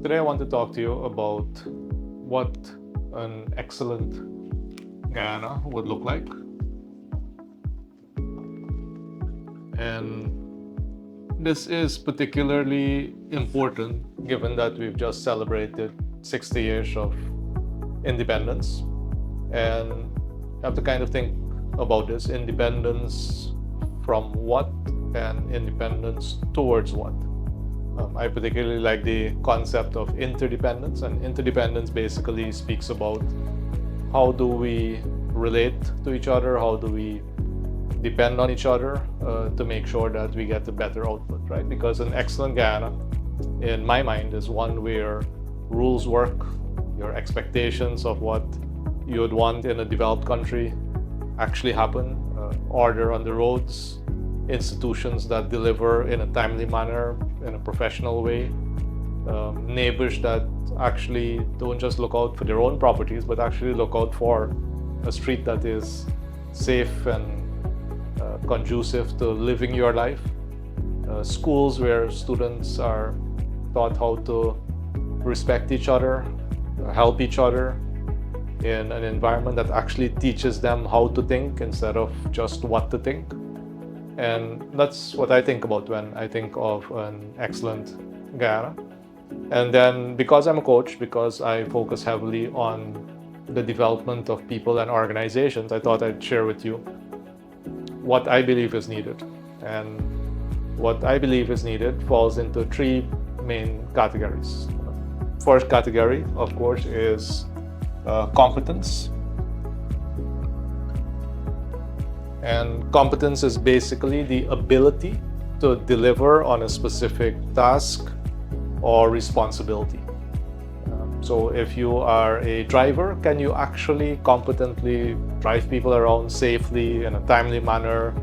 Today I want to talk to you about what an excellent Guyana would look like. And this is particularly important given that we've just celebrated 60 years of independence. And you have to kind of think about this: independence from what and independence towards what. I particularly like the concept of interdependence, and interdependence basically speaks about how do we relate to each other, how do we depend on each other to make sure that we get a better output, right? Because an excellent Guyana, in my mind, is one where rules work, your expectations of what you would want in a developed country actually happen, order on the roads, institutions that deliver in a timely manner, in a professional way, neighbors that actually don't just look out for their own properties, but actually look out for a street that is safe and conducive to living your life, schools where students are taught how to respect each other, help each other in an environment that actually teaches them how to think instead of just what to think. And that's what I think about when I think of an excellent Guyana. And then because I'm a coach, because I focus heavily on the development of people and organizations, I thought I'd share with you what I believe is needed. And what I believe is needed falls into three main categories. First category, of course, is competence. And competence is basically the ability to deliver on a specific task or responsibility. So if you are a driver, can you actually competently drive people around safely in a timely manner,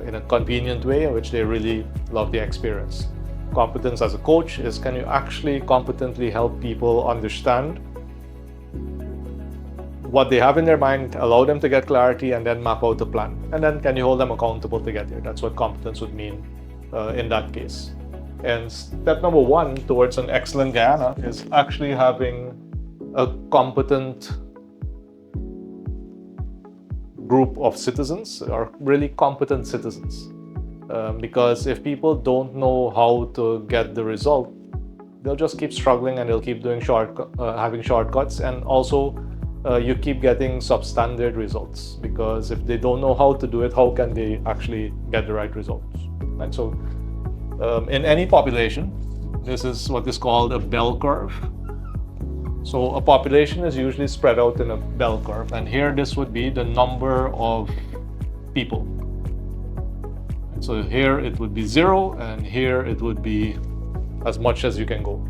in a convenient way in which they really love the experience? Competence as a coach is, can you actually competently help people understand what they have in their mind, allow them to get clarity, and then map out the plan? And then can you hold them accountable to get there? That's what competence would mean in that case. And step number one towards an excellent Guyana is actually having a competent group of citizens, or really competent citizens. Because if people don't know how to get the result, they'll just keep struggling and they'll keep doing having shortcuts, and also you keep getting substandard results, because if they don't know how to do it, how can they actually get the right results? And so in any population, this is what is called a bell curve. So a population is usually spread out in a bell curve, and here this would be the number of people. And so here it would be 0, and here it would be as much as you can go.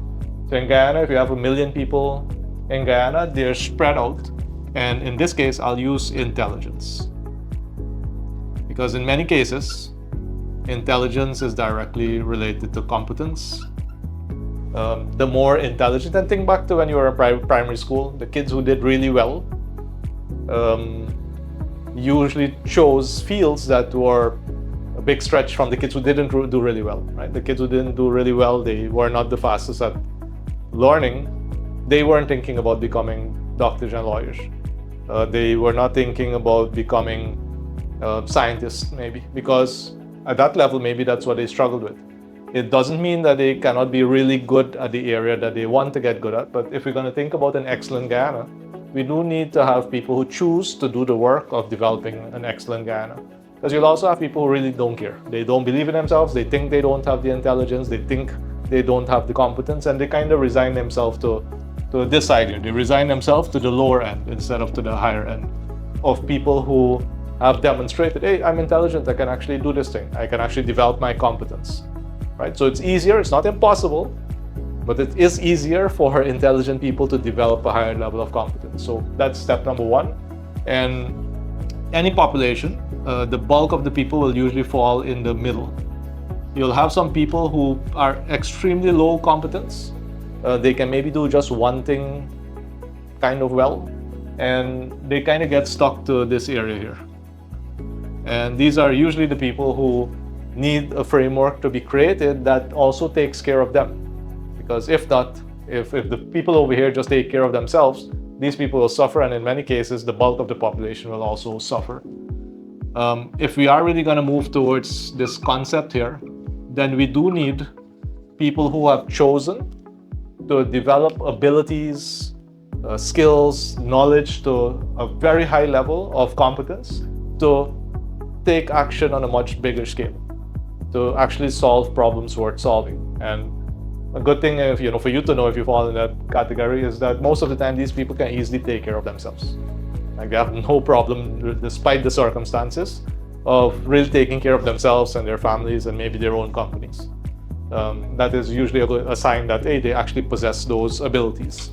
So in Guyana, if you have 1 million people in Guyana, they're spread out. And in this case, I'll use intelligence, because in many cases, intelligence is directly related to competence. The more intelligent, and think back to when you were in primary school, the kids who did really well usually chose fields that were a big stretch from the kids who didn't do really well, right? The kids who didn't do really well, they were not the fastest at learning. They weren't thinking about becoming doctors and lawyers. They were not thinking about becoming scientists, maybe, because at that level, maybe that's what they struggled with. It doesn't mean that they cannot be really good at the area that they want to get good at, but if we're going to think about an excellent Guyana, we do need to have people who choose to do the work of developing an excellent Guyana. Because you'll also have people who really don't care. They don't believe in themselves, they think they don't have the intelligence, they think they don't have the competence, and they kind of resign themselves to this side here. They resign themselves to the lower end instead of to the higher end of people who have demonstrated, hey, I'm intelligent, I can actually do this thing, I can actually develop my competence, right? So it's easier, it's not impossible, but it is easier for intelligent people to develop a higher level of competence. So that's step number one. And any population, the bulk of the people will usually fall in the middle. You'll have some people who are extremely low competence. They can maybe do just one thing kind of well, and they kind of get stuck to this area here. And these are usually the people who need a framework to be created that also takes care of them. Because if not, If the people over here just take care of themselves, these people will suffer, and in many cases, the bulk of the population will also suffer. If we are really going to move towards this concept here, then we do need people who have chosen to develop abilities, skills, knowledge to a very high level of competence to take action on a much bigger scale, to actually solve problems worth solving. And a good thing, if for you to know if you fall in that category, is that most of the time these people can easily take care of themselves. Like, they have no problem, despite the circumstances, of really taking care of themselves and their families and maybe their own companies. That is usually a sign that, hey, they actually possess those abilities.